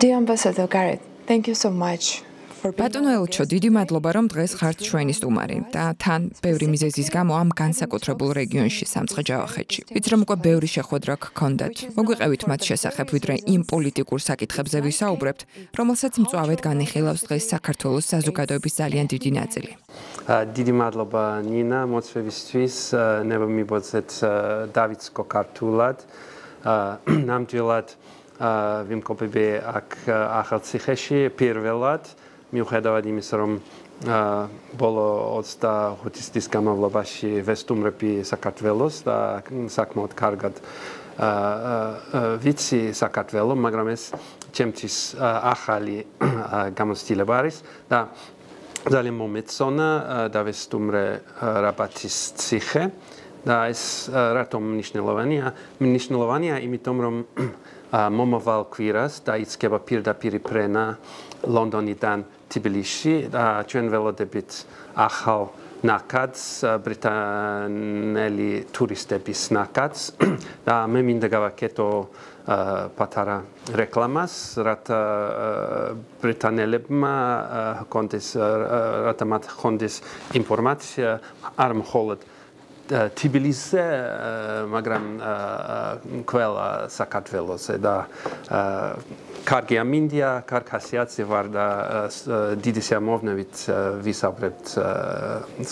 Dear Ambassador Gareth, thank you so much. ბატონო ელჩო, დიდი მადლობა, რომ დღეს ხართ ჩვენი სტუმარი და თან ბევრი მიზეზის გამო ამ განსაკუთრებულ რეგიონში სამცხე-ჯავახეთში. ვიცი რომ უკვე ბევრი შეხვედრა გქონდათ. მოგვიყევით მათ შესახებ, ვიდრე იმ პოლიტიკურ საკითხებზე ვისაუბრებთ, რომელსაც მწვავედ განიხილავს დღეს საქართველოს საზოგადოების ძალიან დიდი ნაწილი. დიდი მადლობა ნინა მოწვევისთვის, ნება მიბოძეთ დავიწყო ქართულად. ნამდვილად ვიმყოფები აქ ახალციხეში პირველად. მიუხედავად იმისა, რომ ბოლო 25 წლის განმავლობაში ვესტუმრები საქართველოს და საკმაოდ კარგად ვიცი საქართველოს, მაგრამ ეს ჩემთვის ახალი გამოცდილება არის და ძალიან მომეწონა და ვესტუმრე რაბათის ციხე და ეს რატომ მნიშვნელოვანია, იმიტომ რომ მომავალ კვირას დაიწყება პირდაპირ ფრენა ლონდონიდან თბილისში და ჩვენ ველოდებით ახალ ნაკადს, ბრიტანელი ტურისტების ნაკადს და მე მინდა გავაკეთო პატარა რეკლამას, რათა ბრიტანელებმა ჰქონდეს ინფორმაცია არ მხოლოდ თბილისზე, მაგრამ ყველა საქართველოსზე და კარგი ამინდია, კარგი ხასიათი ვარ და დიდი სიამოვნებით ვისაუბრებთ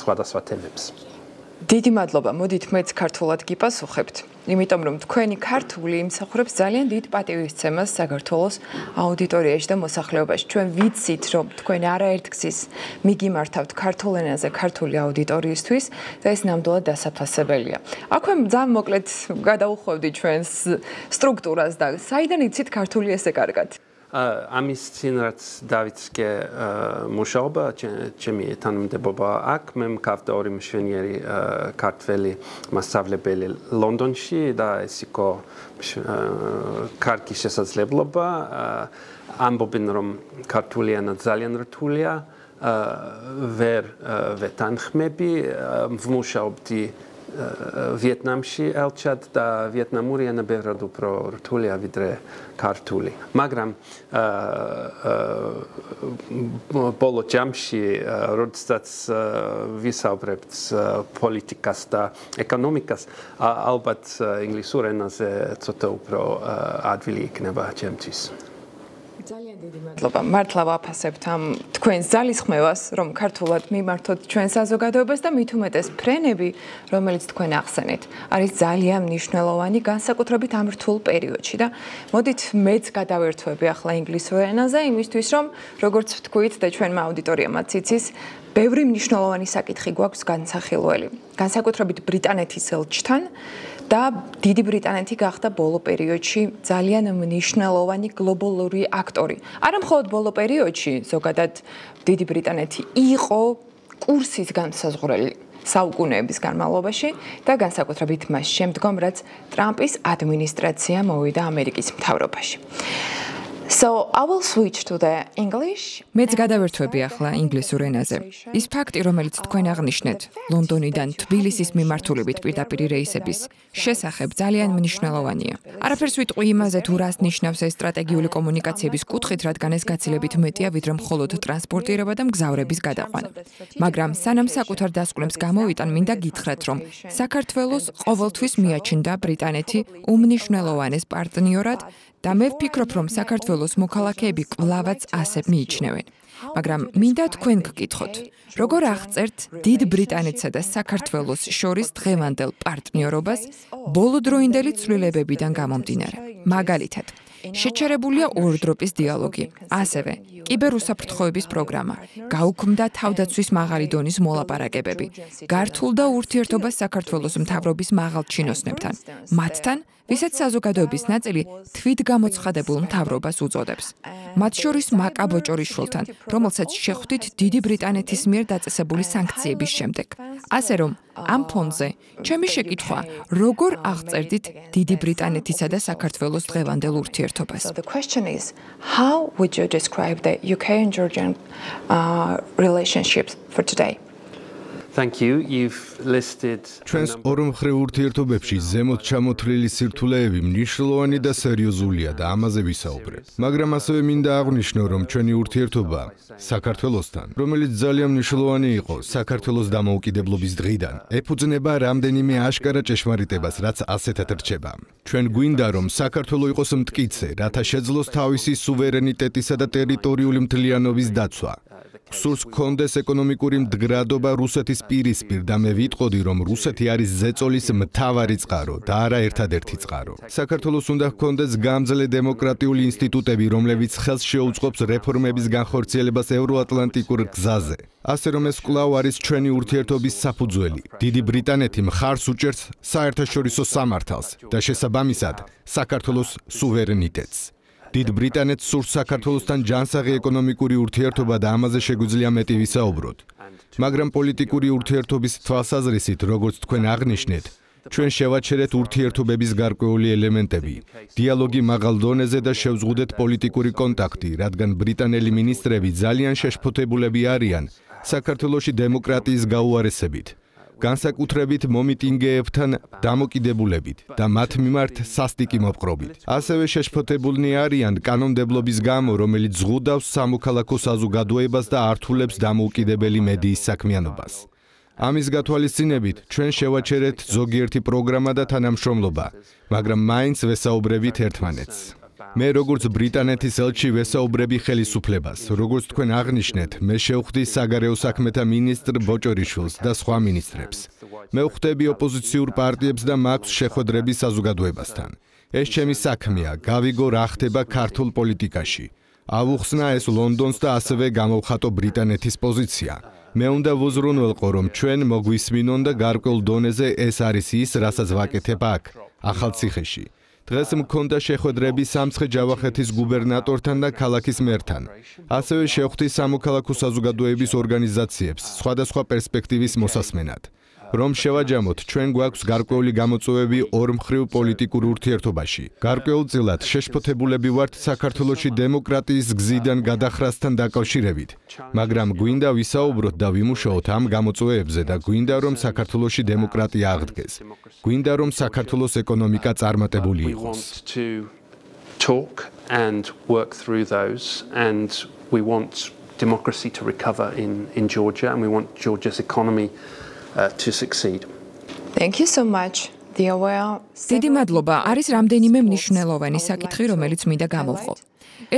სხვადასხვა თემებს. დიდი მადლობა, მოდით მეც ქართულად გიპასუხებთ. იმიტომ რომ თქვენი ქართული იმსახურებს ძალიან დიდ პატივისცემას საქართველოს აუდიტორიაში და მოსახლეობაში. ჩვენ ვიცით, რომ თქვენ არაერთგზის მიგიმართავთ ქართულ ენაზე ქართული აუდიტორიისთვის და ეს ნამდვილად დასაფასებელია. აქვე ძალიან მოკლედ გადაუხვევდი ჩვენს სტრუქტურას და საიდან იცით ქართული ესე კარგად? ამის წინ რაც დავიწყე მუშაობა, ჩემი თანამდებობა აქ, მე მქავდა ორი მშვენიერი ქართველი მასწავლებელი ლონდონში და ეს იყო კარგი შესაძლებლობა. ამბობენ, რომ ქართული ენა ძალიან რთულია, ვერ ვეთანხმები, ვმუშაობდი ვიეტნამში ელჩად და ვიეტნამური ენა ბევრად უფრო რთულია ვიდრე ქართული. მაგრამ ბოლო ჯამში, როდესაც ვისაუბრებთ პოლიტიკას და ეკონომიკას, ალბათ ინგლისურ ენაზე ცოტა უფრო ადვილი იქნება ჩემთვის. ძალიან დიდი მადლობა. მართლა ვაფასებთ ამ თქვენს ძალისხმევას, რომ ქართულად მიმართოთ ჩვენ საზოგადოებას და მით უმეტეს ფრენები, რომელიც თქვენ ახსენეთ, არის ძალიან მნიშვნელოვანი განსაკუთრებით ამ რთულ პერიოდში და მოდით მეც გადავერთვები ახლა ინგლისურ ენაზე, იმისთვის რომ როგორც ვთქვით და ჩვენმა აუდიტორიამაც იცის, ბევრი მნიშვნელოვანი საკითხი გვაქვს განსახილველი. განსაკუთრებით ბრიტანეთის ელჩთან და დიდი ბრიტანეთი გახდა ბოლო პერიოდში ძალიან მნიშვნელოვანი გლობალური აქტორი. არა მხოლოდ ბოლო პერიოდში, ზოგადად დიდი ბრიტანეთი იყო კურსის განსაზღვრელი საუკუნეების განმავლობაში და განსაკუთრებით მას შემდგომ, რაც ტრამპის ადმინისტრაცია მოვიდა ამერიკის მთავრობაში. So I will switch to the English. მეც გადავერთვები ახლა ინგლისურ ენაზე. ის ფაქტი, რომელიც თქვენ აღნიშნეთ, ლონდონიდან თბილისის მიმართულებით პირდაპირ რეისების შესახებ ძალიან მნიშვნელოვანია. არაფერს ვიტყვი იმაზე, თუ რას ნიშნავს ეს სტრატეგიული კომუნიკაციების კუთხით, რადგან ეს გაცილებით მეტია, ვიდრე მხოლოდ ტრანსპორტირება და მგზავრების გადაყვანა. მაგრამ სანამ საკუთარ დასკვნებს გამოვიტან, მინდა გითხრათ, რომ საქართველოს ყოველთვის მიაჩნდა ბრიტანეთი უმნიშვნელოვანეს პარტნიორად და მე ვფიქრობ, რომ საქართველოს მოქალაქეები კვლავაც ასე მიიჩნევენ. მაგრამ მინდა თქვენ გკითხოთ, როგორ აღწერთ დიდ ბრიტანეთსა და საქართველოს შორის დღევანდელ პარტნიორობას ბოლოდროინდელი ცვლილებებიდან გამომდინარე. მაგალითად, შეჩერებულია ორდროპის დიალოგი, ასევე კიბერუსაფრთხოების პროგრამა, გაუქმდა თავდაცვის მაღალი დონის მოლაპარაკებები, გართულდა ურთიერთობა საქართველოს მთავრობის მაღალჩინოსნებთან, მათთან, ვისაც საზოგადოების ნაწილი თვითგამოცხადებულ მთავრობას უწოდებს. მათ შორის მაკა ბოჭორიშვილთან, რომელსაც შეხვდით დიდი ბრიტანეთის მიერ დაწესებული სანქციების შემდეგ. ასე რომ, ამ ფონზე, ჩემი შეკითხვა, როგორ აღწერდით დიდი ბრიტანეთისა და საქართველოს დღევანდელ ურთიერთობას? So the question is, how would you describe the UK and Georgian relationships for today? Thank you. You've listed ჩვენს ორმხრივ ურთიერთობებში ზემოთ ჩამოთვლილი სირთულეები მნიშვნელოვანი და სერიოზულია და ამაზე ვისაუბრებ. მაგრამ ასევე მინდა აღვნიშნო, რომ ჩვენი ურთიერთობა საქართველოსთან, რომელიც ძალიან მნიშვნელოვანი იყო საქართველოს დამოუკიდებლობის დღიდან, ეფუძნება რამდენიმე აშკარა ჭეშმარიტებას, რაც ასეთად რჩება. ჩვენ გვინდა, რომ საქართველო იყოს მტკიცე, რათა შეძლოს თავისი სუვერენიტეტისა და ტერიტორიული მთლიანობის დაცვა. სურს გქონდეს ეკონომიკური მდგრადობა რუსეთის პირისპირ და მე ვიტყოდი, რომ რუსეთი არის ზეწოლის მთავარი წყარო და არა ერთადერთი წყარო. საქართველოს უნდა გქონდეს გამძლე დემოკრატიული ინსტიტუტები, რომლებიც ხელს შეუწყობს რეფორმების განხორციელებას ევროატლანტიკურ გზაზე. ასე რომ ეს კვლავ არის ჩვენი ურთიერთობის საფუძველი. დიდი ბრიტანეთი მხარს უჭერს საერთაშორისო სამართალს და შესაბამისად საქართველოს სუვერენიტეტს. დიდ ბრიტანეთს სურს საქართველოსთან ჯანსაღი ეკონომიკური ურთიერთობა და ამაზე შეგვიძლია მეტი ვისაუბროთ. მაგრამ პოლიტიკური ურთიერთობის თვალსაზრისით, როგორც თქვენ აღნიშნეთ, ჩვენ შევაჩერეთ ურთიერთობების გარკვეული ელემენტები, დიალოგი მაღალ დონეზე და შევზღუდეთ პოლიტიკური კონტაქტი, რადგან ბრიტანელი მინისტრები ძალიან შეშფოთებულები არიან საქართველოში დემოკრატიის გაუარესებით. განსაკუთრებით მომიტინგეებთან დამოკიდებულებით და მათ მიმართ სასტიკი მოპყრობით. ასევე შეშფოთებულნი არიან კანონმდებლობის გამო, რომელიც ზღუდავს სამოქალაქო საზოგადოებას და ართულებს დამოუკიდებელი მედიის საქმიანობას. ამის გათვალისწინებით, ჩვენ შევაჩერეთ ზოგიერთი პროგრამა და თანამშრომლობა, მაგრამ მაინც ვესაუბრებით ერთმანეთს. მე როგორც ბრიტანეთის ელჩი ვესაუბრები ხელისუფლებას, როგორც თქვენ აღნიშნეთ, მე შევხვდი საგარეო საქმეთა მინისტრ ბოჭორიშვილს და სხვა მინისტრებს. მე ვხვდები ოპოზიციურ პარტიებს და მაქვს შეხვედრები საზოგადოებასთან. ეს ჩემი საქმეა, გავიგო რა ხდება ქართულ პოლიტიკაში. ავუხსნა ეს ლონდონს და ასევე გამოვხატო ბრიტანეთის პოზიცია. მე უნდა ვუზრუნველყო, რომ ჩვენ მოგვისმინონ და გარკვეულ დონეზე ეს არის ის, რასაც ვაკეთებ აქ, ახალციხეში. დღეს მქონდა შეხვედრები სამცხე-ჯავახეთის გუბერნატორთან და ქალაქის მერთან. ასევე შევხვდი სამოქალაქო საზოგადოების ორგანიზაციებს სხვადასხვა პერსპექტივის მოსასმენად. რომ შევაჯამოთ, ჩვენ გვაქვს გარკვეული გამოწვევები ორმხრივ პოლიტიკურ ურთიერთობაში. გარკვეულწილად შეშფოთებულები ვართ საქართველოში დემოკრატიის გზიდან გადახრასთან დაკავშირებით, მაგრამ გვინდა ვისაუბროთ და ვიმუშაოთ ამ გამოწვევებზე და გვინდა რომ საქართველოში დემოკრატია აღდგეს. გვინდა რომ საქართველოს ეკონომიკა წარმატებული იყოს. Democracy to recover in Georgia, and we want Georgia's economy to succeed. Thank you so much. დიდი მადლობა. არის რამდენიმე მნიშვნელოვანი საკითხი, რომელიც მინდა გამოვყო.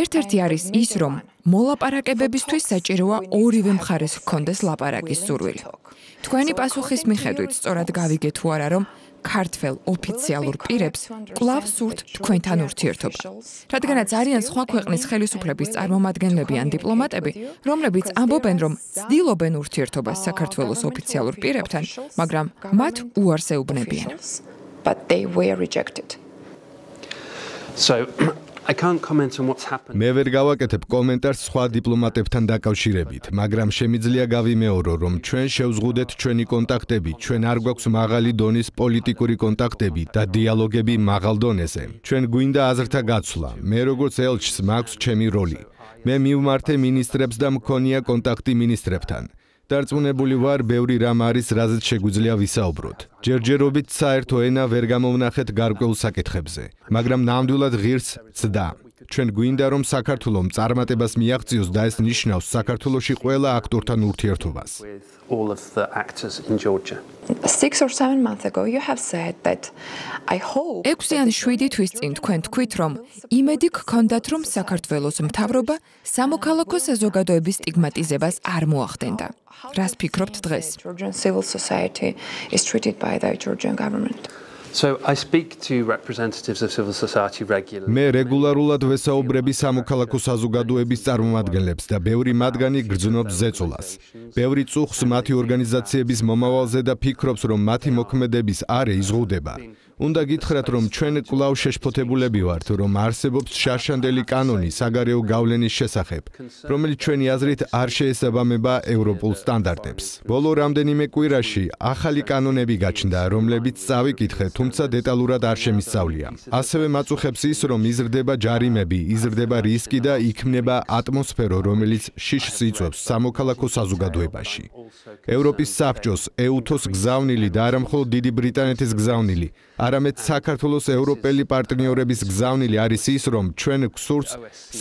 ერთ-ერთი არის ის, რომ მოლაპარაკებებისთვის საჭიროა ორივე მხარეს ჰქონდეს ლაპარაკის სურვილი. თქვენი პასუხის მიხედვით, სწორად გავიგეთ თუ არა, რომ ქართველ ოფიციალურ პირებს კვლავ სურთ თქვენთან ურთიერთობა. რადგანაც არიან სხვა ქვეყნის ხელისუფლების წარმომადგენლები ან დიპლომატები, რომლებიც ამბობენ, რომ ცდილობენ ურთიერთობას საქართველოს ოფიციალურ პირებთან, მაგრამ მათ უარს ეუბნებიან. But they were rejected. So I can't comment on what's happened. მე ვერ გავაკეთებ კომენტარს სხვა დიპლომატებთან დაკავშირებით, მაგრამ შემიძლია გავიმეორო, რომ ჩვენ შევზღუდეთ ჩვენი კონტაქტები, ჩვენ არ გვაქვს მაღალი დონის პოლიტიკური კონტაქტები და დიალოგები მაღალ დონეზე. ჩვენ გვინდა აზრთა გაცვლა. მე როგორც ელჩს მაქვს ჩემი როლი. მე მივმართე მინისტრებს და მქონია კონტაქტი მინისტრებთან. დარწმუნებული ვარ, ბევრი რამ არის, რაზეც შეგვიძლია ვისაუბროთ. ჯერჯერობით საერთო ენა ვერ გამოვნახეთ გარკვეულ საკითხებზე, მაგრამ ნამდვილად ღირს ცდა. ჩვენ გვინდა, რომ საქართველოს წარმატებას მიაღწიოს და ეს ნიშნავს საქართველოში ყველა აქტორთან ურთიერთობას. All of the actors in Georgia. 6 or 7 months ago you have said that I hope 6 ან 7 თვის წინ თქვენ თქვით, რომ იმედი გქონდათ, რომ საქართველოს მთავრობა სამოქალაქო საზოგადოების სტიგმატიზებას არ მოახდენდა. რას ფიქრობთ დღეს? Georgian civil society is treated by the Georgian government. So I speak to representatives of civil society regularly. მე რეგულარულად ვესაუბრები სამოქალაქო საზოგადოების წარმომადგენლებს და ბევრი მათგანი გრძნობს ზეწოლას. ბევრი წუხს მათი ორგანიზაციების მომავალზე და ფიქრობს, რომ მათი მოქმედების არე იზღუდება. უნდა გითხრათ, რომ ჩვენ კვლავ შეშფოთებულები ვართ, რომ არსებობს შარშანდელი კანონი საგარეო გავლენის შესახებ, რომელიც ჩვენი აზრით არ შეესაბამება ევროპულ სტანდარტებს. ბოლო რამდენიმე კვირაში ახალი კანონები გაჩნდა, რომლებიც წავიკითხე, თუმცა დეტალურად არ შემისწავლია. ასევე მაწუხებს ის, რომ იზრდება ჯარიმები, იზრდება რისკი და იქმნება ატმოსფერო, რომელიც შიშს იწვევს სამოქალაქო საზოგადოებაში. ევროპის საბჭოს, EUTO-ს გზავნილი და არა მხოლოდ დიდი ბრიტანეთის გზავნილი, არამედ საქართველოს ევროპელი პარტნიორების გზავნილი არის ის, რომ ჩვენ გვსურს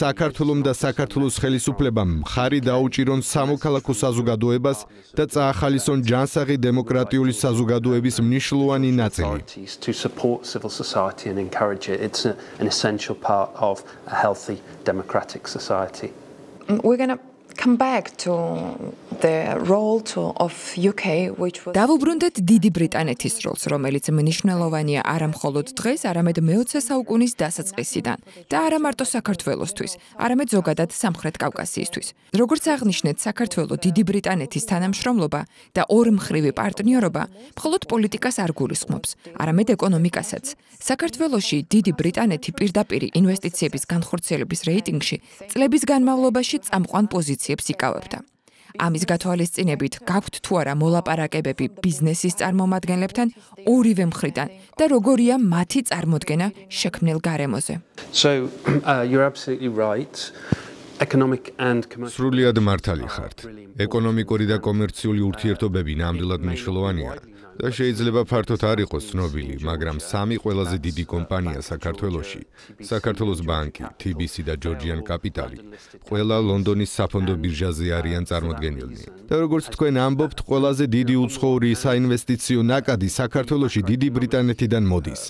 საქართველომ და საქართველოს ხელისუფლებამ მხარი დაუჭირონ სამოქალაქო საზოგადოებას და წაახალისონ ჯანსაღი დემოკრატიული საზოგადოების მნიშვნელოვანი ნაწილი. We're going to come back to the role of UK which was დავუბრუნდეთ დიდი ბრიტანეთის როლს, რომელიც მნიშვნელოვანია არა მხოლოდ დღეს, არამედ მე-20 საუკუნის დასაწყისიდან და არა მარტო საქართველოსთვის, არამედ ზოგადად სამხრეთ კავკასიისთვის. როგორც აღნიშნეთ, საქართველოს დიდი ბრიტანეთის თანამშრომლობა და ორმხრივი პარტნიორობა მხოლოდ პოლიტიკას არ გულისხმობს, არამედ ეკონომიკასაც. საქართველოში დიდი ბრიტანეთი პირდაპირ ინვესტიციების განხორციელების რეიტინგში წლების განმავლობაში წამყვან პოზიციებს იკავებდა. ამის გათვალისწინებით გაქვთ თუ არა მოლაპარაკებები ბიზნესის წარმომადგენლებთან ორივე მხრიდან და როგორია მათი წარმოდგენა შექმნილ გარემოზე. You're absolutely right. სრულიად მართალი ხართ. ეკონომიკური და კომერციული ურთიერთობები ნამდვილად მნიშვნელოვანია და შეიძლება ფართოდ არ იყოს ცნობილი, მაგრამ სამი ყველაზე დიდი კომპანია საქართველოში, საქართველოს ბანკი, TBC და Georgian Capital, ყველა ლონდონის საფონდო ბირჟაზე არიან წარმოდგენილნი. და როგორც თქვენ ამბობთ, ყველაზე დიდი უცხოური საინვესტიციო ნაკადი საქართველოში დიდი ბრიტანეთიდან მოდის.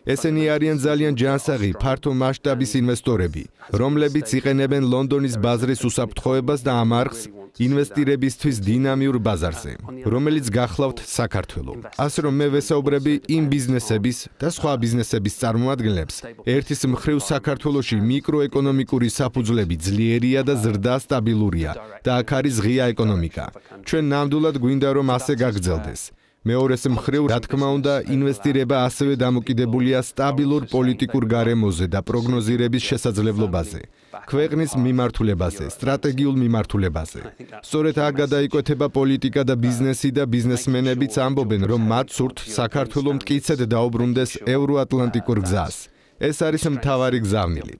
ესენი არიან ძალიან ჯანსაღი, ფართო მასშტაბის ინვესტორები, რომლებიც იყენებენ ლონდონის ბაზრის უსაფრთხოებას და ამ არხს ინვესტირებისთვის დინამიურ ბაზარზე, რომელიც გახლავთ საქართველო. ასე რომ მე ვესაუბრები იმ ბიზნესების და სხვა ბიზნესების წარმომადგენლებს, ერთის მხრივ საქართველოში მიკროეკონომიკური საფუძვლები ძლიერია და ზრდა სტაბილურია და აქ არის ღია ეკონომიკა. ჩვენ ნამდვილად გვინდა რომ ასე გაგრძელდეს. მეორეს მხრივ, რა თქმა უნდა, ინვესტირება ასევე დამოკიდებულია სტაბილურ პოლიტიკურ გარემოზე და პროგნოზირების შესაძლებლობაზე, ქვეყნის მიმართულებაზე, სტრატეგიულ მიმართულებაზე. სწორედ აქ გადაიკვეთება პოლიტიკა და ბიზნესი და ბიზნესმენებიც ამბობენ, რომ მათ სურთ საქართველო მტკიცედ დაუბრუნდეს ევროატლანტიკურ გზას. ეს არის მთავარი გზავნილი.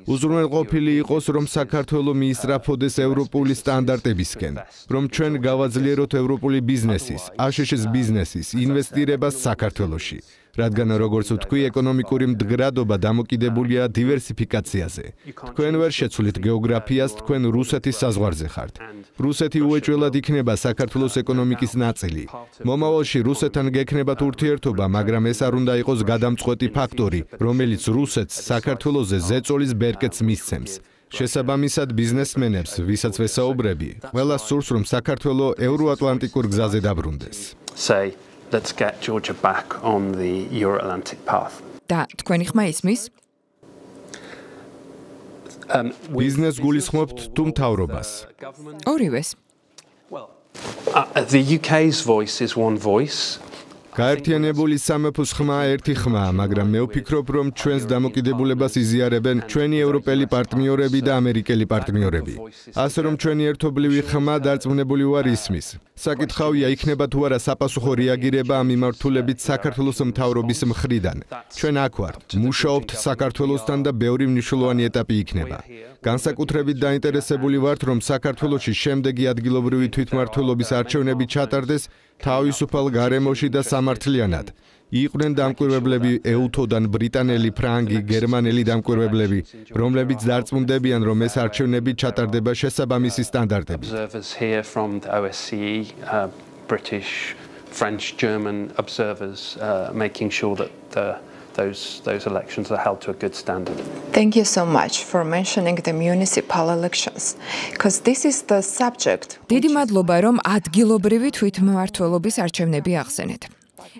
უზრუნველყოფილი იყოს, რომ საქართველო მიისწრაფოდეს ევროპული სტანდარტებისკენ, რომ ჩვენ გავაძლიეროთ ევროპული ბიზნესის, აშშ-ის ბიზნესის ინვესტირებას საქართველოში, რადგან როგორც ვთქვი, ეკონომიკური მდგრადობა დამოკიდებულია დივერსიფიკაციაზე. თქვენ ვერ შეცვლით გეოგრაფიას, თქვენ რუსეთის საზღვარზე ხართ. რუსეთი უეჭველად იქნება საქართველოს ეკონომიკის ნაწილი. მომავალში რუსეთთან გექნებათ ურთიერთობა, მაგრამ ეს არ უნდა იყოს გადამწყვეტი ფაქტორი, რომელიც რუსეთს საქართველოზე ზეწოლის ბერკეტს მისცემს. შესაბამისად ბიზნესმენებს, ვისაც ვესაუბრები, ყველა სურს, რომ საქართველო ევროატლანტიკურ გზაზე დაბრუნდეს. Let's get Georgia back on the Euro-Atlantic path. და თქვენი ხმა ისმის? ბიზნეს გულისხმობთ თუ მთავრობას? ორივეს. The UK's voice is one voice. გაერთიანებული სამეფოს ხმა ერთი ხმაა, მაგრამ მე ვფიქრობ, რომ ჩვენს დამოკიდებულებას იზიარებენ ჩვენი ევროპელი პარტნიორები და ამერიკელი პარტნიორები. ასე რომ ჩვენი ერთობლივი ხმა დარწმუნებული ვარ ისმის. საკითხავია, იქნება თუ არა საპასუხო რეაგირება ამ მიმართულებით საქართველოს მთავრობის მხრიდან. ჩვენ აქ ვართ, მუშაობთ საქართველოსთან და ბევრი მნიშვნელოვანი ეტაპი იქნება. განსაკუთრებით დაინტერესებული ვართ, რომ საქართველოში შემდეგი ადგილობრივი თვითმმართველობის არჩევნები ჩატარდეს თავისუფალ გარემოში და სამართლიანად. იყვნენ დამკვირვებლები EUTO-დან ბრიტანელი, ფრანგი, გერმანელი დამკვირვებლები, რომლებიც დარწმუნდებიან, რომ ეს არჩევნები ჩატარდება შესაბამისი სტანდარტებით. British, French, German observers making sure that those elections are held to a good standard. Thank you so much for mentioning the municipal elections because this is the subject. დიდი მადლობა, რომ ადგილობრივი თვითმმართველობის არჩევნები ახსენეთ.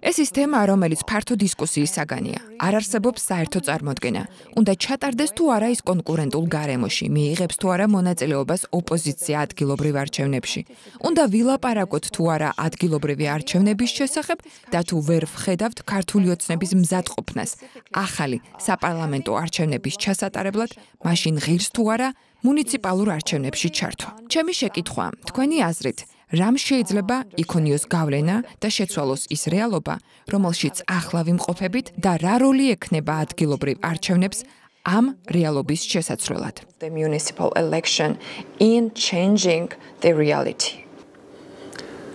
ეს ის თემა, რომელიც ფართო დისკუსიის საგანია. არ არსებობს საერთო წარმოდგენა. უნდა ჩატარდეს თუ არა ის კონკურენტულ გარემოში, მიიღებს თუ არა მონაწილეობას ოპოზიცია ადგილობრივ არჩევნებში. უნდა ვილაპარაკოთ თუ არა ადგილობრივი არჩევნების შესახებ და თუ ვერ ვხედავთ ქართული ოცნების მზადყოფნას ახალი საპარლამენტო არჩევნების ჩასატარებლად, მაშინ ღირს თუ არა მუნიციპალურ არჩევნებში ჩართვა. ჩემი შეკითხვა, თქვენი აზრით, რამ შეიძლება იქონიოს გავლენა და შეცვალოს ის რეალობა, რომელშიც ახლა ვიმყოფებით და რა როლი ექნება ადგილობრივ არჩევნებს ამ რეალობის შესაცვლელად? The municipal election in changing the reality.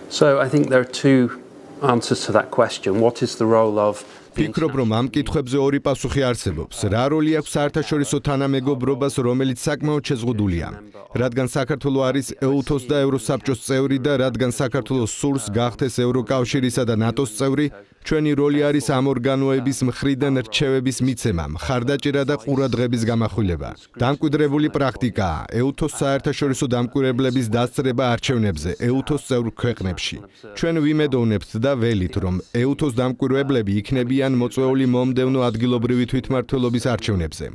So I think there are two answers to that question. What is the role of ფიქრობ, რომ ამ კითხვებზე ორი პასუხი არსებობს. რა როლი აქვს საერთაშორისო თანამეგობრობას, რომელიც საკმაოდ შეზღუდულია? რადგან საქართველო არის EUTOS და ევროსაბჭოს წევრი და რადგან საქართველოს სურს გახდეს ევროკავშირისა და ნატოს წევრი, ჩვენი როლი არის ამ ორგანოების მხრიდან რჩევების მიცემა, მხარდაჭერა და ყურადღების გამახვილება. დამკვიდრებული პრაქტიკაა EUTOS საერთაშორისო დამკვირვებლების დასწრება არჩევნებზე EUTOS წევრ ქვეყნებში. ჩვენ ვიმედოვნებთ და ველით, რომ EUTOS დამკვირვებლები იქნებიან მოწვეული მომდევნო ადგილობრივი თვითმმართველობის არჩევნებზე.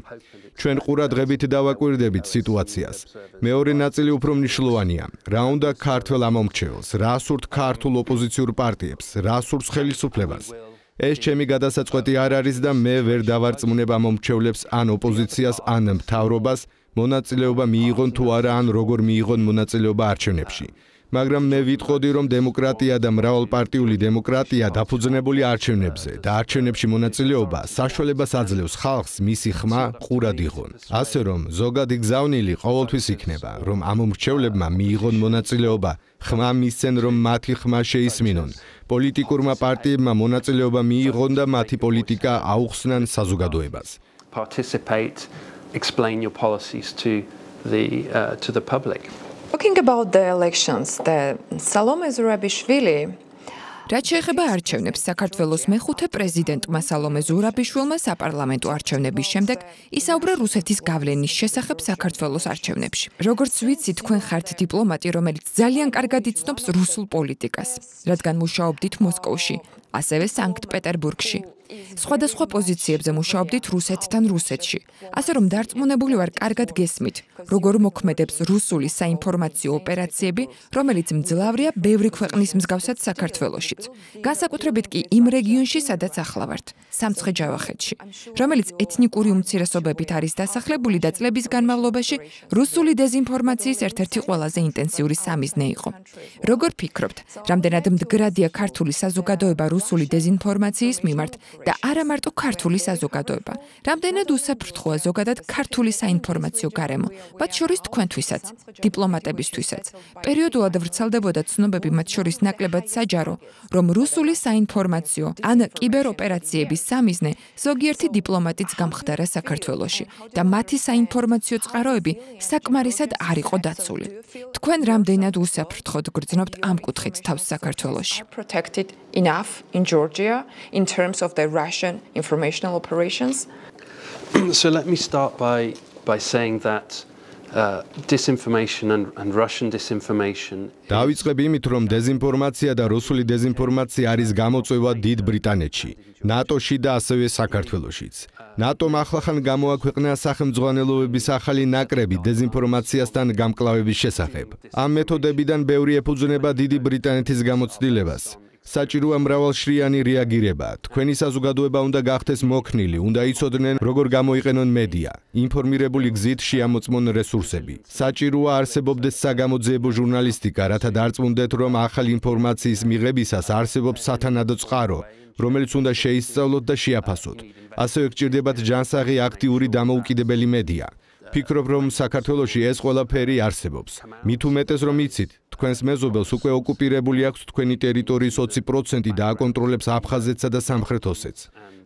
ჩვენ ყურადღებით დავაკვირდებით სიტუაციას. მეორე ნაწილი უფრო მნიშვნელოვანია. რა უნდა ქართველ ამომრჩეველს, რა სურთ ქართულ ოპოზიციურ პარტიებს, რა სურს ხელისუფლებას. ეს ჩემი გადასაწყვეტი არ არის და მე ვერ დავარწმუნებ ამომრჩევლებს ან ოპოზიციას, ან მთავრობას მონაწილეობა მიიღონ თუ არა, ან როგორ მიიღონ მონაწილეობა არჩევნებში. მაგრამ მე ვიტყოდი, რომ დემოკრატია და მრავალპარტიული დემოკრატია დაფუძნებული არჩევნებზე და არჩევნებში მონაწილეობა საშუალებას აძლევს ხალხს მისი ხმა ყურად იღონ. ასე რომ ზოგადი გზავნილი ყოველთვის იქნება, რომ ამომრჩევლებმა მიიღონ მონაწილეობა, ხმა მისცენ, რომ მათი ხმა შეისმინონ. პოლიტიკურმა პარტიებმა მონაწილეობა მიიღონ და მათი პოლიტიკა აუხსნან საზოგადოებას. Participate, explain your policies to the public. Talking about the elections, the Salome Zurabishvili რაც შეეხება არჩევნებს, საქართველოს მეხუთე პრეზიდენტმა სალომე ზურაბიშვილმა საპარლამენტო არჩევნების შემდეგ ისაუბრა რუსეთის გავლენის შესახებ საქართველოს არჩევნებში. როგორც ვიცი, თქვენ ხართ დიპლომატი, რომელიც ძალიან კარგად იცნობს რუსულ პოლიტიკას, რადგან მუშაობდით მოსკოვში, ასევე სანქტ-პეტერბურგში. სხვადასხვა პოზიციებზე მუშაობდით რუსეთთან რუსეთში. ასე რომ დარწმუნებული ვარ, კარგად გესმით, როგორ მოქმედებს რუსული საინფორმაციო ოპერაციები, რომელიც მძლავრია ბევრი ქვეყნის მსგავსად საქართველოშიც. განსაკუთრებით კი იმ რეგიონში, სადაც ახლა ვართ, სამცხე-ჯავახეთში, რომელიც ეთნიკური უმცირესობებით არის დასახლებული და წლების განმავლობაში რუსული დეზინფორმაციის ერთ-ერთი ყველაზე ინტენსიური სამიზნე იყო. როგორ ფიქრობთ, რამდენად მდგრადია ქართული საზოგადოება რუსული დეზინფორმაციის მიმართ და არა მარტო ქართული საზოგადოება. რამდენად უსაფრთხოა ზოგადად ქართული საინფორმაციო გარემო, მათ შორის თქვენთვისაც, დიპლომატებისთვისაც. პერიოდულად ვრცელდებოდა ცნობები, მათ შორის ნაკლებად საჯარო, რომ რუსული საინფორმაციო ან კიბეროპერაციების სამიზნე ზოგიერთი დიპლომატიც გამხდარა საქართველოში და მათი საინფორმაციო წყაროები საკმარისად არ იყო დაცული. თქვენ რამდენად უსაფრთხოდ გრძნობთ ამ კუთხით თავს საქართველოში? protected enough in Georgia in terms of the Russian informational operations? So let me start by saying that disinformation and Russian disinformation. დავიწყებ იმით, რომ დეზინფორმაცია და რუსული დეზინფორმაცია არის გამოწვევა დიდ ბრიტანეთში, ნატოში და ასევე საქართველოშიც. ნატომ ახლახან გამოაქვეყნა სახელმძღვანელოების ახალი ნაკრები დეზინფორმაციასთან გამკლავების შესახებ. ამ მეთოდებიდან ბევრი ეფუძნება დიდი ბრიტანეთის გამოცდილებას. საჭიროა მრავალშრიანი რეაგირება. თქვენი საზოგადოება უნდა გახდეს მოქნილი, უნდა იცოდნენ, როგორ გამოიყენონ მედია, ინფორმირებული გზით შეამოწმონ რესურსები. საჭიროა არსებობდეს საგამოძიებო ჟურნალისტიკა, რათა დარწმუნდეთ, რომ ახალი ინფორმაციის მიღებისას არსებობს სათანადო წყარო, რომელიც უნდა შეისწავლოთ და შეაფასოთ. ასევე გჭირდებათ ჯანსაღი აქტიური დამოუკიდებელი მედია. ფიქრობ, რომ საქართველოში ეს ყველაფერი არსებობს. მით უმეტეს რომ იცით, თქვენს მეზობელს უკვე ოკუპირებული აქვს თქვენი ტერიტორიის 20% და აკონტროლებს აფხაზეთსა და სამხრეთ ოსეთს.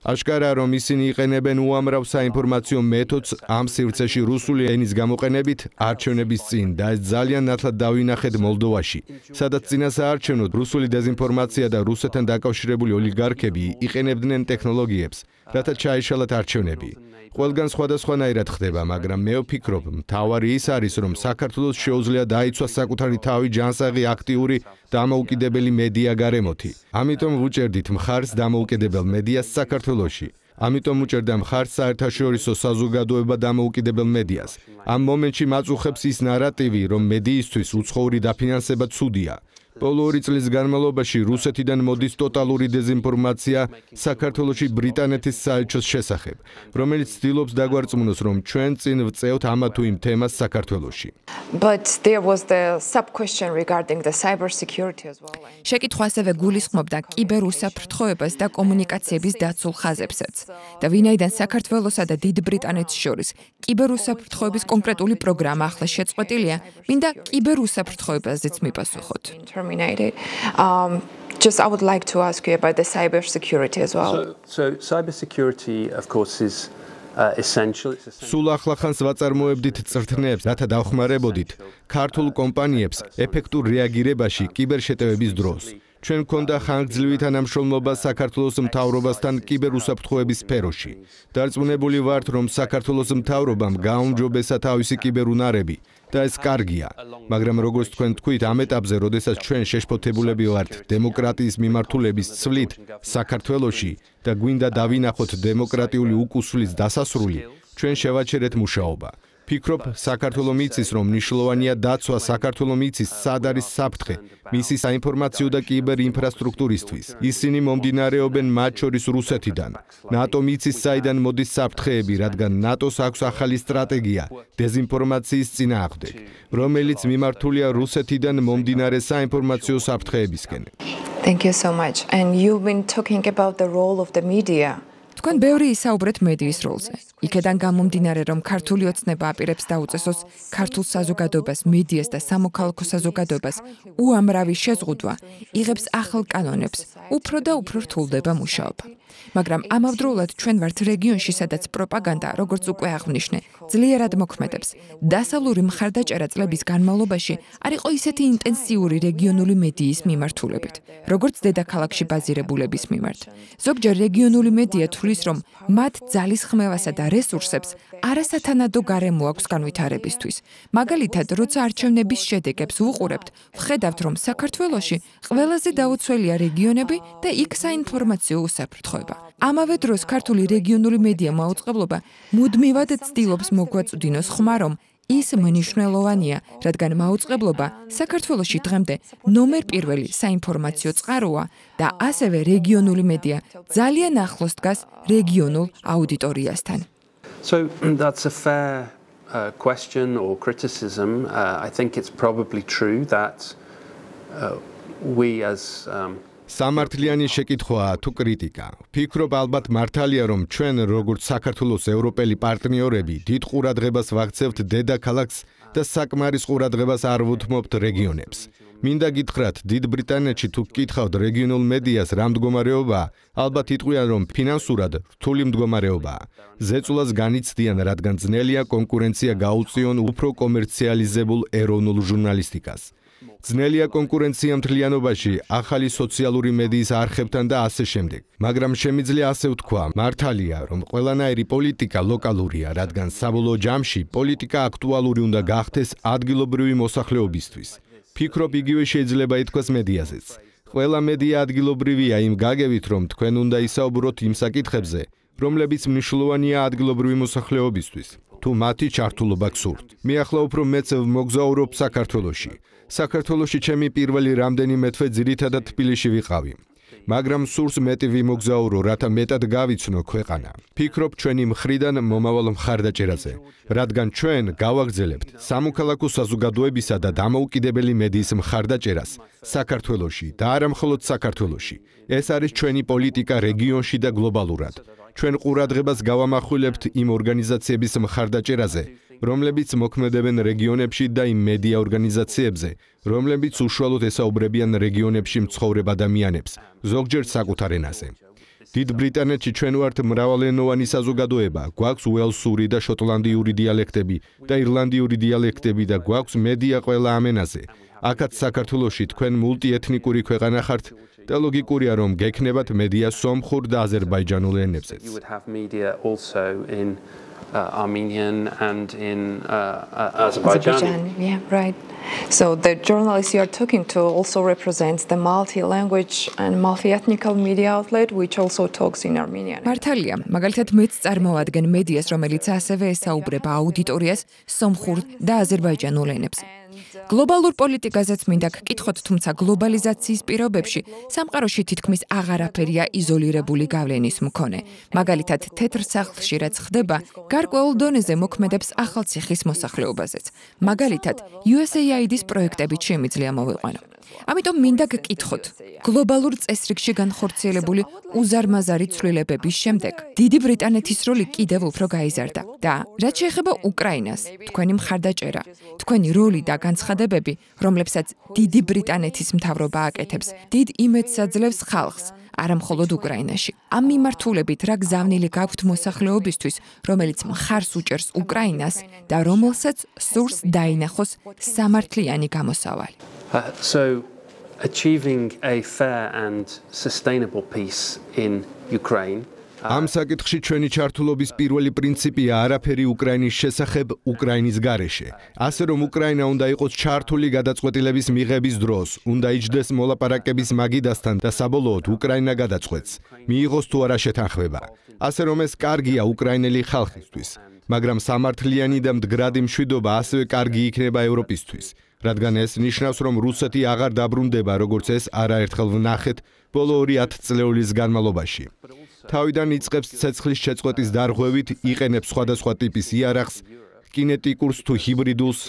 აშკარაა, რომ ისინი იყენებენ უამრავ საინფორმაციო მეთოდს ამ სივრცეში რუსული ენის გამოყენებით არჩევნების წინ და ეს ძალიან ნათლად დავინახეთ მოლდოვაში, სადაც წინასაარჩევნოდ რუსული დეზინფორმაცია და რუსეთთან დაკავშირებული ოლიგარქები იყენებდნენ ტექნოლოგიებს, რათა ჩაეშალათ არჩევნები. ყველგან სხვადასხვანაირად ხდება, მაგრამ მე ვფიქრობ, მთავარი ის არის, რომ საქართველოს შეუძლია დაიცვას საკუთარი თავი ჯანსაღი, აქტიური, დამოუკიდებელი მედია გარემოთი. ამიტომ ვუჭერდით მხარს დამოუკიდებელ მედიას საქართველოში. ამიტომ უჭერდა მხარს საერთაშორისო საზოგადოება დამოუკიდებელ მედიას. ამ მომენტში მაწუხებს ის ნარატივი, რომ მედიისთვის უცხოური დაფინანსება ცუდია. ბოლო 2 წლის განმავლობაში რუსეთიდან მოდის ტოტალური დეზინფორმაცია საქართველოში ბრიტანეთის საელჩოს შესახებ, რომელიც ცდილობს დაგვარწმუნოს, რომ ჩვენ წინ ვწევთ ამა თუ იმ თემას საქართველოში. But there was the sub-question regarding the cyber security as well. შეკითხვა ასევე გულისხმობდა კიბერუსაფრთხოებას და კომუნიკაციების დაცულ ხაზებსაც. და ვინაიდან საქართველოსა და დიდ ბრიტანეთს შორის კიბერუსაფრთხოების კონკრეტული პროგრამა ახლა შეწყვეტილია, მინდა კიბერუსაფრთხოებაზეც მიპასუხოთ. Just I would like to ask you about the cyber security as well. So cyber security of course is essential. სულ ახლახანს ვაწარმოებდით წრთნებს, რათა დავხმარებოდით ქართულ კომპანიებს ეფექტურ რეაგირებაში კიბერშეტევების დროს. ჩვენ გვქონდა ხანგრძლივი თანამშრომლობა საქართველოს მთავრობასთან კიბერუსაფრთხოების სფეროში. დარწმუნებული ვართ, რომ საქართველოს მთავრობამ გააუმჯობესა თავისი კიბერუნარები და ეს კარგია. მაგრამ როგორც თქვენ თქვით, ამ ეტაპზე, როდესაც ჩვენ შეშფოთებულები ვართ დემოკრატიის მიმართულების ცვლით საქართველოში და გვინდა დავინახოთ დემოკრატიული უკუსვლის დასასრული, ჩვენ შევაჩერეთ მუშაობა. ფიქრობ, საქართველოს მიცის, რომ მნიშვნელოვანია დაცვა საქართველოს მიცის სად არის საფრთხე, მისი საინფორმაციო და კიბერ ინფრასტრუქტურისთვის. ისინი მომდინარეობენ მათ შორის რუსეთიდან. ნატო მიცის საიდან მოდის საფრთხეები, რადგან ნატოს აქვს ახალი სტრატეგია დეზინფორმაციის წინააღმდეგ, რომელიც მიმართულია რუსეთიდან მომდინარე საინფორმაციო საფრთხეებისკენ. Thank you so much. And you've been talking about the role of the media. თქვენ ბევრი ისაუბრეთ მედიის როლზე. იქედან გამომდინარე, რომ ქართული ოცნება აპირებს დაუწესოს ქართულ საზოგადოებას, მედიას და სამოქალაქო საზოგადოებას უამრავი შეზღუდვა, იღებს ახალ კანონებს, უფრო და უფრო რთულდება მუშაობა. მაგრამ ამავდროულად ჩვენ ვართ რეგიონში, სადაც პროპაგანდა, როგორც უკვე აღვნიშნე, ძლიერად მოქმედებს. დასავლური მხარდაჭერა წლების განმავლობაში არ იყო ისეთი ინტენსიური რეგიონული მედიის მიმართულებით, როგორც დედაქალაქში ბაზირებულების მიმართ. ზოგჯერ რეგიონული მედია თვლის, რომ მათ ძალისხმევასა და რესურსებს არასათანადო გარემო აქვს განვითარებისთვის. მაგალითად, როცა არჩევნების შედეგებს ვუყურებთ, ვხედავთ, რომ საქართველოში ყველაზე დაუცველია რეგიონები და იქ საინფორმაციო უსაფრთხოება. ამავე დროს ქართული რეგიონული მედია მაუწყებლობა მუდმივად ცდილობს მოგვაწვდინოს ხმა, რომ ის მნიშვნელოვანია, რადგან მაუწყებლობა საქართველოში დღემდე ნომერ პირველი საინფორმაციო წყაროა და ასევე რეგიონული მედია ძალიან ახლოს დგას რეგიონულ აუდიტორიასთან. So that's a fair question or criticism. I think it's probably true that we as სამართლიანი შეკითხვაა თუ კრიტიკა. ვფიქრობ ალბათ მართალია, რომ ჩვენ როგორც საქართველოს ევროპელი პარტნიორები დიდ ყურადღებას ვაქცევთ დედაქალაქს და საკმარის ყურადღებას არ ვუთმობთ რეგიონებს. მინდა გითხრათ, დიდ ბრიტანეთში თუ გკითხავთ რეგიონულ მედიას რა მდგომარეობაა, ალბათ იტყვიან, რომ ფინანსურად რთული მდგომარეობაა. ზეწოლას განიცდიან, რადგან ძნელია კონკურენცია გაუწიონ უფრო კომერციალიზებულ ეროვნულ ჟურნალისტიკას. ძნელია კონკურენცია მთლიანობაში ახალი სოციალური მედიის არხებთან და ასე შემდეგ. მაგრამ შემიძლია ასე ვთქვა, მართალია, რომ ყველანაირი პოლიტიკა ლოკალურია, რადგან საბოლოო ჯამში პოლიტიკა აქტუალური უნდა გახდეს ადგილობრივი მოსახლეობისთვის. ფიქრობ, იგივე შეიძლება ითქვას მედიაზეც. ყველა მედია ადგილობრივია იმ გაგებით, რომ თქვენ უნდა ისაუბროთ იმ საკითხებზე, რომლებიც მნიშვნელოვანია ადგილობრივი მოსახლეობისთვის. თუ მათი ჩართულობა გსურთ. მე ახლა უფრო მეც მოგზაურობ საქართველოში. საქართველოში ჩემი პირველი რამდენიმე თვე ძირითადად თბილისში ვიყავი. მაგრამ სურს მეტი ვიმოგზაურო, რათა მეტად გავიცნო ქვეყანა. ფიქრობ ჩვენი მხრიდან მომავალ მხარდაჭერაზე, რადგან ჩვენ გავაგრძელებთ სამოქალაქო საზოგადოებისა და დამოუკიდებელი მედიის მხარდაჭერას საქართველოში და არა მხოლოდ საქართველოში. ეს არის ჩვენი პოლიტიკა რეგიონში და გლობალურად. ჩვენ ყურადღებას გავამახვილებთ იმ ორგანიზაციების მხარდაჭერაზე, რომლებიც მოქმედებენ რეგიონებში და იმ მედია ორგანიზაციებზე, რომლებიც უშუალოდ ესაუბრებიან რეგიონებში მცხოვრებ ადამიანებს, ზოგჯერ საკუთარ ენაზე. დიდ ბრიტანეთში ჩვენ ვართ მრავალენოვანი საზოგადოება, გვაქვს უელსური და შოტლანდიური დიალექტები და ირლანდიური დიალექტები და გვაქვს მედია ყველა ამ ენაზე. აქაც საქართველოში თქვენ მულტიეთნიკური ქვეყანა ხართ და ლოგიკურია, რომ გექნებათ მედია სომხურ და აზერბაიჯანულ ენებზეც. Armenian and in Azerbaijan. Yeah, right. So the journalist you are talking to also represents the multi-language and multi-ethnic media outlet which also talks in Armenian. მართალია, მაგალითად მეც წარმოვადგენ მედიას, რომელიც ასევე ესაუბრება აუდიტორიას სომხურ და აზერბაიჯანულ ენებზე. გლობალურ პოლიტიკაზეც მინდა გკითხოთ, თუმცა გლობალიზაციის პირობებში სამყაროში თითქმის აღარაფერია იზოლირებული გავლენის მქონე. მაგალითად, თეთრ სახლში რაც ხდება, გარკვეულ დონეზე მოქმედებს ახალციხის მოსახლეობაზეც. მაგალითად, USAID-ის პროექტებით შემიძლია მოვიყვანო. ამიტომ მინდა გკითხოთ, გლობალურ წესრიგში განხორციელებული უზარმაზარი ცვლილებების შემდეგ დიდი ბრიტანეთის როლი კიდევ უფრო გაიზარდა და რაც შეეხება უკრაინას, თქვენი მხარდაჭერა, თქვენი როლი და განცხადებები, რომლებსაც დიდი ბრიტანეთის მთავრობა აკეთებს, დიდ იმედს აძლევს ხალხს, არა მხოლოდ უკრაინაში. ამ მიმართულებით რა გზავნილი გაქვთ მოსახლეობისთვის, რომელიც მხარს უჭერს უკრაინას და რომელსაც სურს დაინახოს სამართლიანი გამოსავალი. So achieving a fair and sustainable peace in Ukraine. ამ საკითხში ჩვენი ჩართულობის პირველი პრინციპია არაფერი უკრაინის შესახებ უკრაინის გარეშე. ასე რომ უკრაინა უნდა იყოს ჩართული გადაწყვეტილების მიღების დროს, უნდა იჯდეს მოლაპარაკების მაგიდასთან და საბოლოოდ უკრაინა გადაწყვეტს, მიიღოს თუ არა შეთანხმება. ასე რომ ეს კარგია უკრაინელი ხალხისთვის, მაგრამ სამართლიანი და მდგრადი მშვიდობა ასევე კარგი იქნება ევროპისთვის. რადგან ეს ნიშნავს, რომ რუსეთი აღარ დაბრუნდება, როგორც ეს არაერთხელ ვნახეთ ბოლო 2 წლეულის განმავლობაში. თავიდან იწყებს ცეცხლის შეწყვეტის დარღვევით, იყენებს სხვადასხვა ტიპის იარაღს, კინეტიკურს თუ ჰიბრიდულს.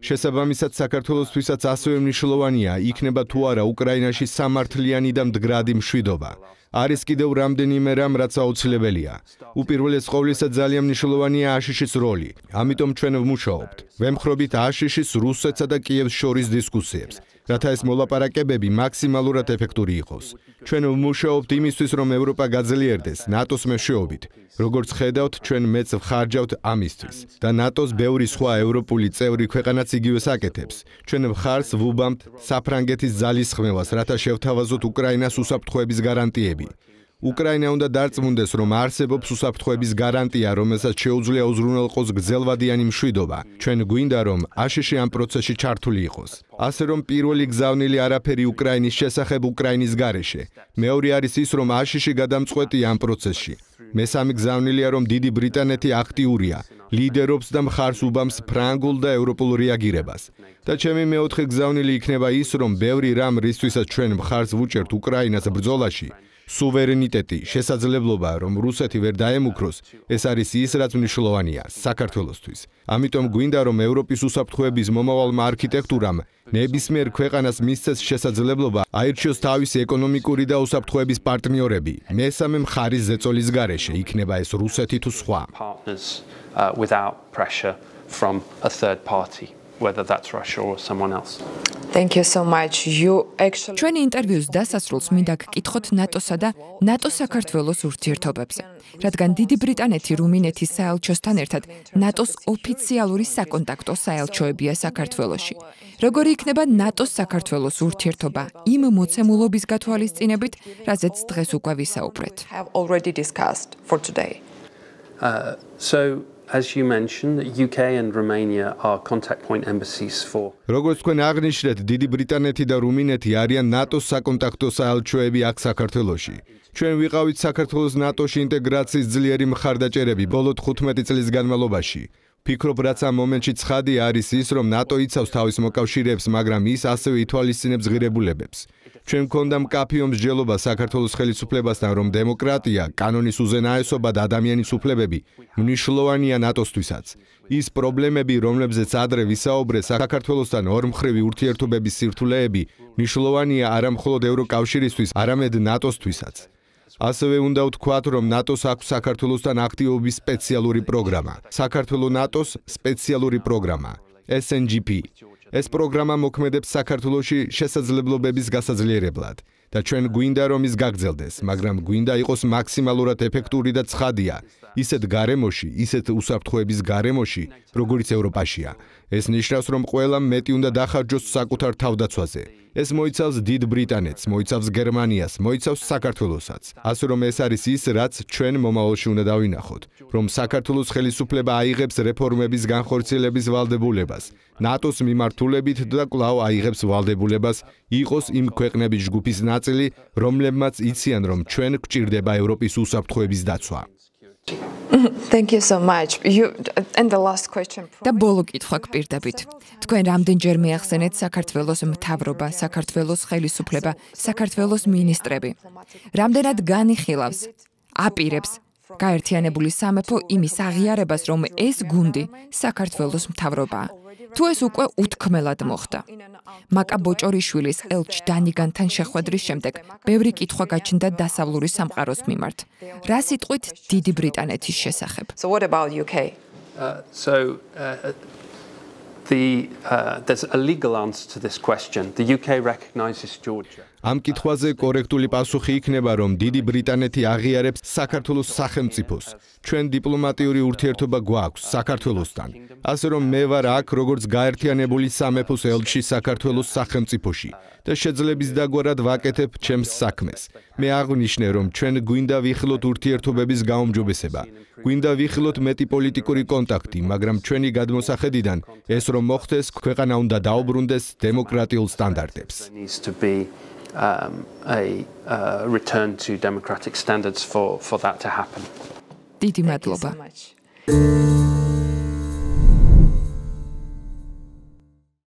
შესაბამისად, საქართველოსთვისაც ასევე მნიშვნელოვანია, იქნება თუ არა უკრაინაში სამართლიანი და მდგრადი მშვიდობა. არის კიდევ რამდენიმე რამ, რაც აუცილებელია. უპირველეს ყოვლისა ძალიან მნიშვნელოვანია აშშ-ის როლი. ამიტომ ჩვენ ვმუშაობთ. ვემხრობით აშშ-ის რუსეთსა და კიევს შორის დისკუსიებს, რათა ეს მოლაპარაკებები მაქსიმალურად ეფექტური იყოს. ჩვენ ვმუშაობთ იმისთვის, რომ ევროპა გაძლიერდეს ნატოს მეშვეობით. როგორც ხედავთ, ჩვენ მეც ვხარჯავთ ამისთვის და ნატოს ბევრი სხვა ევროპული წევრი ქვეყანაც იგივეს აკეთებს. ჩვენ მხარს ვუბამთ საფრანგეთის ძალისხმევას, რათა შევთავაზოთ უკრაინას უსაფრთხოების გარანტიები. უკრაინა უნდა დარწმუნდეს, რომ არსებობს უსაფრთხოების გარანტია, რომელსაც შეუძლია უზრუნველყოს გრძელვადიანი მშვიდობა. ჩვენ გვინდა, რომ აშშ ამ პროცესში ჩართული იყოს. ასე რომ პირველი გზავნილი არაფერი უკრაინის შესახებ უკრაინის გარეშე. მეორე არის ის, რომ აშშ გადამწყვეტია ამ პროცესში. მესამე გზავნილია, რომ დიდი ბრიტანეთი აქტიურია, ლიდერობს და მხარს უბამს ფრანგულ და ევროპულ რეაგირებას. და ჩემი მეოთხე გზავნილი იქნება ის, რომ ბევრი რამ, რისთვისაც ჩვენ მხარს ვუჭერთ უკრაინას ბრძოლაში, სუვერენიტეტი, შესაძლებლობა, რომ რუსეთი ვერ დაემუქროს, ეს არის ის, რაც მნიშვნელოვანია საქართველოსთვის. ამიტომ გვინდა, რომ ევროპის უსაფრთხოების მომავალმა არქიტექტურამ ნებისმიერ ქვეყანას მისცეს შესაძლებლობა აირჩიოს თავისი ეკონომიკური და უსაფრთხოების პარტნიორები, მესამე მხარის ზეწოლის გარეშე, იქნება ეს რუსეთი თუ სხვა. Without pressure from a third party, whether that's Russia or someone else. Thank you so much. You actually ჩვენი ინტერვიუს დასასრულს მინდა გკითხოთ ნატოსა და ნატო-საქართველოს ურთიერთობებზე, რადგან დიდი ბრიტანეთი რუმინეთის საელჩოსთან ერთად ნატოს ოფიციალური საკონტაქტო საელჩოებია საქართველოში. როგორი იქნება ნატოს-საქართველოს ურთიერთობა იმ მოცემულობის გათვალისწინებით, რაზეც დღეს უკვე ვისაუბრეთ. have already discussed for today. So as you mentioned, UK and Romania are contact point embassies for. როგორც თქვენ აღნიშნეთ, დიდი ბრიტანეთი და რუმინეთი არიან ნატოს საკონტაქტო საელჩოები აქ საქართველოში. ჩვენ ვიყავით საქართველოს ნატოში ინტეგრაციის ძლიერი მხარდაჭერები ბოლო 15 წლის განმავლობაში. ფიქრობ, რაც ამ მომენტში ცხადი არის ის, რომ ნატო იცავს თავის მოკავშირეებს, მაგრამ ის ასევე ითვალისწინებს ღირებულებებს. ჩვენ გქონდა მკაფიო მსჯელობა საქართველოს ხელისუფლებასთან, რომ დემოკრატია, კანონის უზენაესობა და ადამიანის უფლებები მნიშვნელოვანია ნატოსთვისაც. ის პრობლემები, რომლებზეც ადრე ვისაუბრე, საქართველოსთან ორმხრივი ურთიერთობების სირთულეები, მნიშვნელოვანია არა მხოლოდ ევროკავშირისთვის, არამედ ნატოსთვისაც. ასევე უნდა ვთქვათ, რომ ნატოს აქვს საქართველოსთან აქტივობის სპეციალური პროგრამა. საქართველოს-ნატოს სპეციალური პროგრამა, SNGP. ეს პროგრამა მოქმედებს საქართველოში შესაძლებლობების გასაძლიერებლად და ჩვენ გვინდა, რომ ის გაგრძელდეს, მაგრამ გვინდა იყოს მაქსიმალურად ეფექტური და ცხადია, ისეთ გარემოში, ისეთ უსაფრთხოების გარემოში, როგორიც ევროპაშია. ეს ნიშნავს, რომ ყველამ მეტი უნდა დახარჯოს საკუთარ თავდაცვაზე. ეს მოიცავს დიდ ბრიტანეთს, მოიცავს გერმანიას, მოიცავს საქართველოსაც. ასე რომ ეს არის ის, რაც ჩვენ მომავალში უნდა დავინახოთ, რომ საქართველოს ხელისუფლება აიღებს რეფორმების განხორციელების ვალდებულებას, ნატოს მიმართულებით და კვლავ აიღებს ვალდებულებას იყოს იმ ქვეყნების ჯგუფის ნაწილი, რომლებმაც იციან, რომ ჩვენ გვჭირდება ევროპის უსაფრთხოების დაცვა. Thank you so much. And the last question. და ბოლო კითხვა გპირდებით. თქვენ რამდენჯერ მიახსენეთ საქართველოს მთავრობა, საქართველოს ხელისუფლება, საქართველოს მინისტრები. რამდენად განიხილავს, აპირებს გაერთიანებული სამეფო იმის აღიარებას, რომ ეს გუნდი საქართველოს მთავრობაა. თუ ეს უკვე უთქმელად მოხდა. მაკა ბოჭორიშვილის ელჩ დანიგანთან შეხვედრის შემდეგ ბევრი კითხვა გაჩნდა დასავლური სამყაროს მიმართ. რა სიტყვით დიდი ბრიტანეთის შესახებ? So what about UK? There's a legal answer to this question. The UK recognizes Georgia. ამ კითხვაზე კორექტული პასუხი იქნება, რომ დიდი ბრიტანეთი აღიარებს საქართველოს სახელმწიფოს. ჩვენ დიპლომატიური ურთიერთობა გვაქვს საქართველოსთან. ასე რომ მე ვარ აქ როგორც გაერთიანებული სამეფოს ელჩი საქართველოს სახელმწიფოში და შეძლების დაგვარად ვაკეთებ ჩემს საქმეს. მე აღვნიშნე, რომ ჩვენ გვინდა ვიხილოთ ურთიერთობების გაუმჯობესება. გვინდა ვიხილოთ მეტი პოლიტიკური კონტაქტი, მაგრამ ჩვენი გადმოსახედიდან ეს რომ მოხდეს, ქვეყანა უნდა დაუბრუნდეს დემოკრატიულ სტანდარტებს. A return to democratic standards for that to happen. დიდი მადლობა.